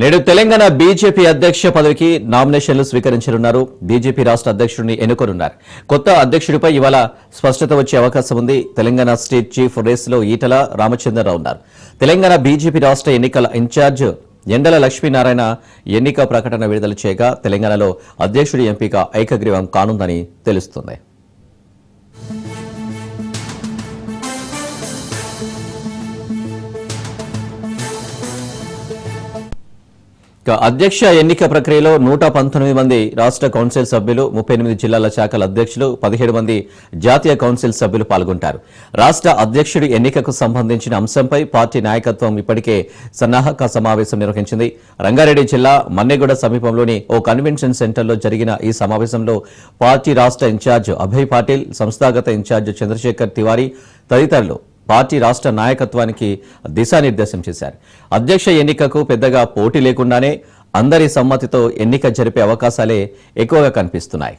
నేడు తెలంగాణ బీజేపీ అధ్యక్ష పదవికి నామినేషన్లు స్వీకరించనున్నారు. బీజేపీ రాష్ట్ర అధ్యక్షుడిని ఎన్నుకోనున్నారు. కొత్త అధ్యక్షుడిపై ఇవాళ స్పష్టత వచ్చే అవకాశం ఉంది. తెలంగాణ స్టేట్ చీఫ్ రేసులో ఈటల రామచంద్రరావు ఉన్నారు. తెలంగాణ బీజేపీ రాష్ట్ర ఎన్నికల ఇన్ఛార్జ్ ఎండల లక్ష్మీనారాయణ ఎన్నిక ప్రకటన విడుదల చేయగా తెలంగాణలో అధ్యక్షుడి ఎంపిక ఏకగ్రీవం కానుందని తెలుస్తోంది. అధ్యక్ష ఎన్నిక ప్రక్రియలో 119 మంది రాష్ట్ర కౌన్సిల్ సభ్యులు, 38 జిల్లాల శాఖల అధ్యక్షులు, 17 మంది జాతీయ కౌన్సిల్ సభ్యులు పాల్గొంటారు. రాష్ట్ర అధ్యక్షుడి ఎన్నికకు సంబంధించిన అంశంపై పార్టీ నాయకత్వం ఇప్పటికే సన్నాహక సమావేశం నిర్వహించింది. రంగారెడ్డి జిల్లా మన్నెగూడ సమీపంలోని ఓ కన్వెన్షన్ సెంటర్లో జరిగిన ఈ సమావేశంలో పార్టీ రాష్ట్ర ఇన్ఛార్జ్ అభయ్ పాటిల్, సంస్థాగత ఇన్ఛార్జ్ చంద్రశేఖర్ తివారీ తదితరులు పార్టీ రాష్ట్ర నాయకత్వానికి దిశానిర్దేశం చేశారు. అధ్యక్ష ఎన్నికకు పెద్దగా పోటీ లేకుండానే అందరి సమ్మతితో ఎన్నిక జరిపే అవకాశాలే ఎక్కువగా కనిపిస్తున్నాయి.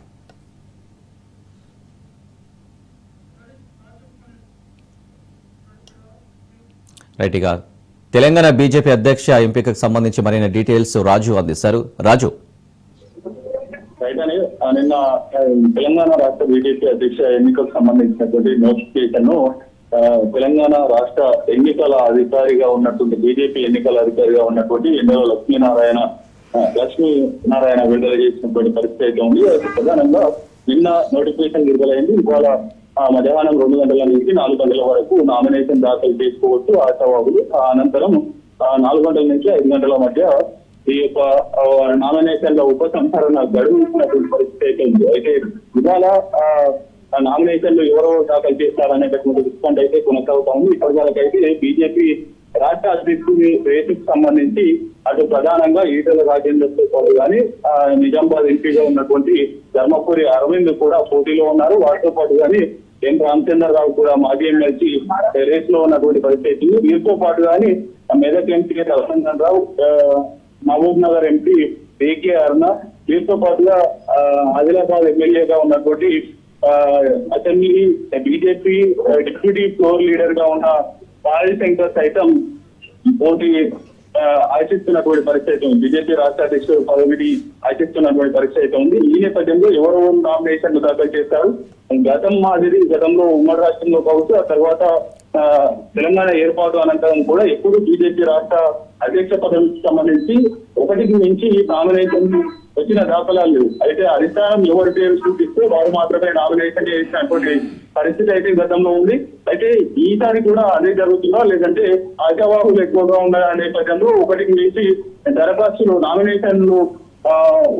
రైట్గా తెలంగాణ బీజేపీ అధ్యక్ష ఎంపికకు సంబంధించి మరిన్ని డీటెయిల్స్ రాజు అందిస్తారు. రాజు, నిన్న తెలంగాణ రాష్ట్ర బీజేపీ అధ్యక్ష ఎన్నికకు సంబంధించినటువంటి నోటిఫికేషన్ ను తెలంగాణ రాష్ట్ర ఎన్నికల అధికారిగా ఉన్నటువంటి బీజేపీ ఎన్నికల అధికారిగా ఉన్నటువంటి ఎండల లక్ష్మీనారాయణ విడుదల చేసినటువంటి పరిస్థితి అయితే ఉంది. అయితే ప్రధానంగా నిన్న నోటిఫికేషన్ విడుదలైంది. ఇవాళ మధ్యాహ్నం 2 గంటల నుంచి 4 గంటల వరకు నామినేషన్ దాఖలు చేసుకోవచ్చు ఆశావాహులు. అనంతరం 4 గంటల నుంచి 5 గంటల మధ్య ఈ యొక్క నామినేషన్ల ఉపసంహరణ గడువు ఇచ్చినటువంటి పరిస్థితి అయితే ఉంది. అయితే ఇవాళ నామినేషన్లు ఎవరో దాఖలు చేస్తారనేటటువంటి డిస్కౌంట్ అయితే కొనసాగుతా ఉంది. ఇప్పటి వరకు అయితే బీజేపీ రాష్ట్ర అధ్యక్షుడి రేసుకు సంబంధించి అటు ప్రధానంగా ఈటల రాజేందర్తో పాటు కానీ నిజామాబాద్ ఎంపీగా ఉన్నటువంటి ధర్మపురి అరవింద్ కూడా పోటీలో ఉన్నారు. వాటితో పాటు కానీ ఎన్ రామచంద్రరావు కూడా మాజీ ఎమ్మెల్సీ రేస్ లో ఉన్నటువంటి పరిస్థితి. వీరితో పాటు కానీ Medak MP Raghunandan, Mahabubnagar MP A అరుణ, వీరితో పాటుగా ఆదిలాబాద్ ఎమ్మెల్యేగా ఉన్నటువంటి అతన్ని బీజేపీ డిప్యూటీ ఫ్లోర్ లీడర్ గా ఉన్న పాల్ శంకర్ సైతం పోటీ ఆశిస్తున్నటువంటి పరిస్థితి ఉంది. బీజేపీ రాష్ట్ర అధ్యక్షుడు పదవిని ఆశిస్తున్నటువంటి పరిస్థితి ఉంది. ఈ నేపథ్యంలో ఎవరు నామినేషన్లు దాఖలు చేస్తారు. గతంలో ఉమ్మడి రాష్ట్రంలో కావచ్చు, ఆ తర్వాత తెలంగాణ ఏర్పాటు అనంతరం కూడా ఎప్పుడు బీజేపీ రాష్ట్ర అధ్యక్ష పదవికి సంబంధించి 1కి మించి నామినేషన్ వచ్చిన దాఖలాలు లేవు. అయితే అధిష్టానం ఎవరి పేరు సూచిస్తే వారు మాత్రమే నామినేషన్ చేసినటువంటి పరిస్థితి అయితే గతంలో ఉంది. అయితే ఈసారి కూడా అదే జరుగుతుందా, లేదంటే ఆశావాహులు ఎక్కువగా ఉన్న నేపథ్యంలో 1కి మించి దరఖాస్తులు నామినేషన్లు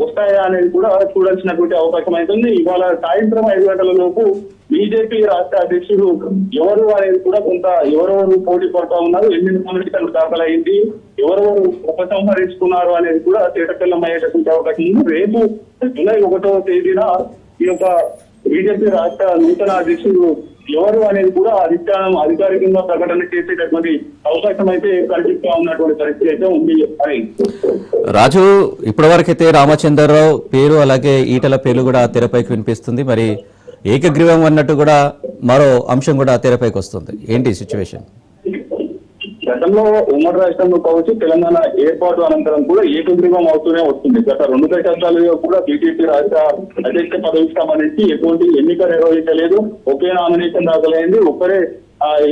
వస్తాయా అనేది కూడా చూడాల్సినటువంటి అవకాశం అవుతుంది. ఇవాళ సాయంత్రం 5 గంటల లోపు బీజేపీ రాష్ట్ర అధ్యక్షుడు ఎవరు అనేది కూడా ఎవరెవరు పోటీ పడుతూ ఉన్నారు, ఎన్ని నామినేషన్లు దాఖలైంది, ఎవరెవరు ఉపసంహరించుకున్నారు అనేది కూడా తేటతెల్లం అయ్యేటటువంటి అవకాశం ఉంది. రేపు జూలై 1వ తేదీన ఈ యొక్క బీజేపీ రాష్ట్ర నూతన అధ్యక్షుడు ఎవరు అనేది కూడా అధిష్టానం అధికారికంగా ప్రకటన చేసేటటువంటి అవకాశం అయితే కల్పిస్తా ఉన్నటువంటి పరిస్థితి అయితే ఉంది. రాజు, ఇప్పటి వరకైతే రామచంద్రరావు పేరు అలాగే ఈటల పేర్లు కూడా తెరపైకి వినిపిస్తుంది. మరి ఏకగ్రీవం అన్నట్టు కూడా మరో అంశం కూడా తెరపైకి వస్తుంది. ఏంటి సిచ్యువేషన్? గతంలో ఉమ్మడి రాష్ట్రంలో కావచ్చు, తెలంగాణ ఏర్పాటు అనంతరం కూడా ఏకగ్రీవం అవుతూనే వస్తుంది. గత 2 దశాబ్దాలుగా కూడా బీజేపీ రాష్ట్ర అధ్యక్ష పదవికి సంబంధించి ఎటువంటి ఎన్నిక నిర్వహించలేదు. ఒకే నామినేషన్ దాఖలైంది, ఒక్కరే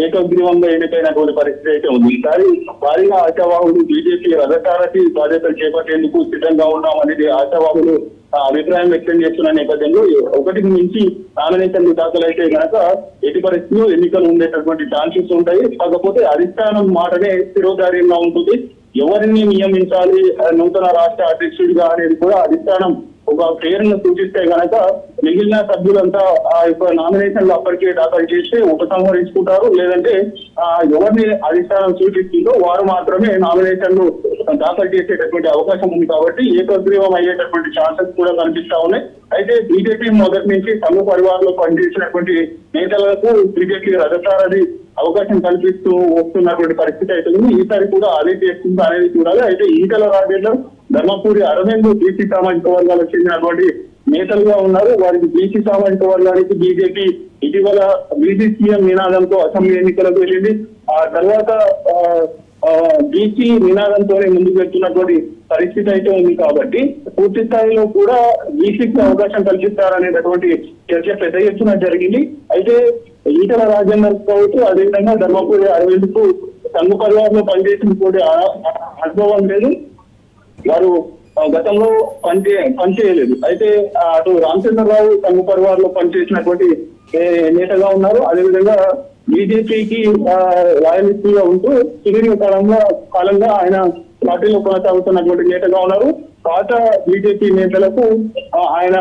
ఏకగ్రీవంగా ఎన్నికైనటువంటి పరిస్థితి అయితే ఉంది. ఈసారి భారీగా ఆశావాహులు బీజేపీ రథసారథి బాధ్యతలు చేపట్టేందుకు సిద్ధంగా ఉన్నామనేది ఆశావాహులు అభిప్రాయం వ్యక్తం చేస్తున్న నేపథ్యంలో 1కి మించి నామినేషన్లు దాఖలైతే కనుక ఎట్టి పరిస్థితుల్లో ఎన్నికలు ఉండేటటువంటి ఛాన్సెస్ ఉంటాయి. కాకపోతే అధిష్టానం మాటనే స్థిరోధార్యంగా ఉంటుంది. ఎవరిని నియమించాలి నూతన రాష్ట్ర అధ్యక్షుడిగా అనేది కూడా అధిష్టానం ఒక పేరును సూచిస్తే కనుక మిగిలిన సభ్యులంతా ఆ యొక్క నామినేషన్లు అప్పటికే దాఖలు చేస్తే ఉపసంహరించుకుంటారు. లేదంటే ఎవరిని అధిష్టానం సూచిస్తుందో వారు మాత్రమే నామినేషన్లు దాఖలు చేసేటటువంటి అవకాశం ఉంది. కాబట్టి ఏకగ్రీవం అయ్యేటటువంటి ఛాన్సెస్ కూడా కనిపిస్తా ఉన్నాయి. అయితే బీజేపీ మొదటి నుంచి సంఘ పరివారంలో పనిచేసినటువంటి నేతలకు బీజేపీ రథసారథి అవకాశం కల్పిస్తూ వస్తున్నటువంటి పరిస్థితి అయితే ఉంది. ఈసారి కూడా అదే చేస్తుందా అనేది చూడాలి. అయితే ఈటల రాజేందర్, ధర్మపురి అరవింద్ బీసీ సామాజిక వర్గాలకు చెందినటువంటి నేతలుగా ఉన్నారు. వారికి బీసీ సామాజిక వర్గానికి బీజేపీ ఇటీవల బీసీ సీఎం నినాదంతో అసెంబ్లీ ఎన్నికలకు వెళ్ళింది. ఆ తర్వాత బీసీ నినాదంతో ముందుకు వెళ్తున్నటువంటి పరిస్థితి అయితే ఉంది కాబట్టి పూర్తి స్థాయిలో కూడా బీసీకి అవకాశం కల్పిస్తారనేటటువంటి చర్చ పెద్ద ఎత్తున జరిగింది. అయితే ఈటల రాజేందర్ కావచ్చు, అదేవిధంగా ధర్మపురి అరవింద్కు సంఘ పరివారంలో పనిచేసినటువంటి అనుభవం లేదు, వారు గతంలో పనిచేయలేదు. అయితే అటు రామచంద్రరావు సంఘ పరివారంలో పనిచేసినటువంటి నేతగా ఉన్నారు. అదేవిధంగా బీజేపీకి రాయలిస్ట్ గా ఉంటూ సుదీర్ఘ కాలంగా ఆయన పార్టీలో కొనసాగుతున్నటువంటి నేతగా ఉన్నారు. పాత బీజేపీ నేతలకు ఆయన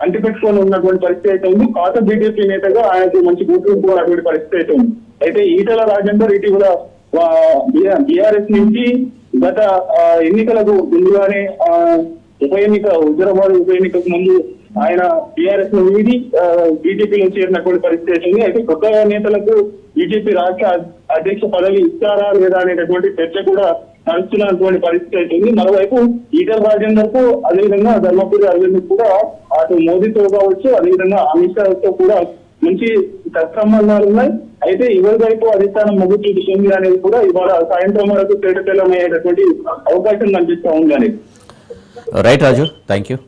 అంటిపెట్టుకొని ఉన్నటువంటి పరిస్థితి అయితే ఉంది. పాత బీజేపీ నేతగా ఆయనకు మంచి గుర్తింపు ఉన్నటువంటి పరిస్థితి అయితే ఉంది. అయితే ఈటల రాజేందర్ ఇటీవల బీఆర్ఎస్ నుంచి గత ఎన్నికలకు ముందుగానే హుజరాబాద్ ఉప ఎన్నికకు ముందు ఆయన బీఆర్ఎస్ ను వీడి బీజేపీలో చేరినటువంటి పరిస్థితి అవుతుంది. అయితే కొత్త నేతలకు బీజేపీ రాష్ట్ర అధ్యక్ష పదవి ఇస్తారా లేదా అనేటటువంటి చర్చ కూడా నడుస్తున్నటువంటి పరిస్థితి అవుతుంది. మరోవైపు ఈటల రాజేందర్ కు, అదేవిధంగా ధర్మపురి అరవింద్ కూడా అటు మోదీతో కావచ్చు, అదేవిధంగా అమిత్ షాతో కూడా మంచి సత్సంబంధాలు ఉన్నాయి. అయితే ఎవరి వైపు అధిష్టానం మొగ్గు చూపుతుంది అనేది కూడా ఇవాళ సాయంత్రం వరకు తేటతెల్లమయ్యేటటువంటి అవకాశం కనిపిస్తా ఉంది అనేది. Right Raju, thank you.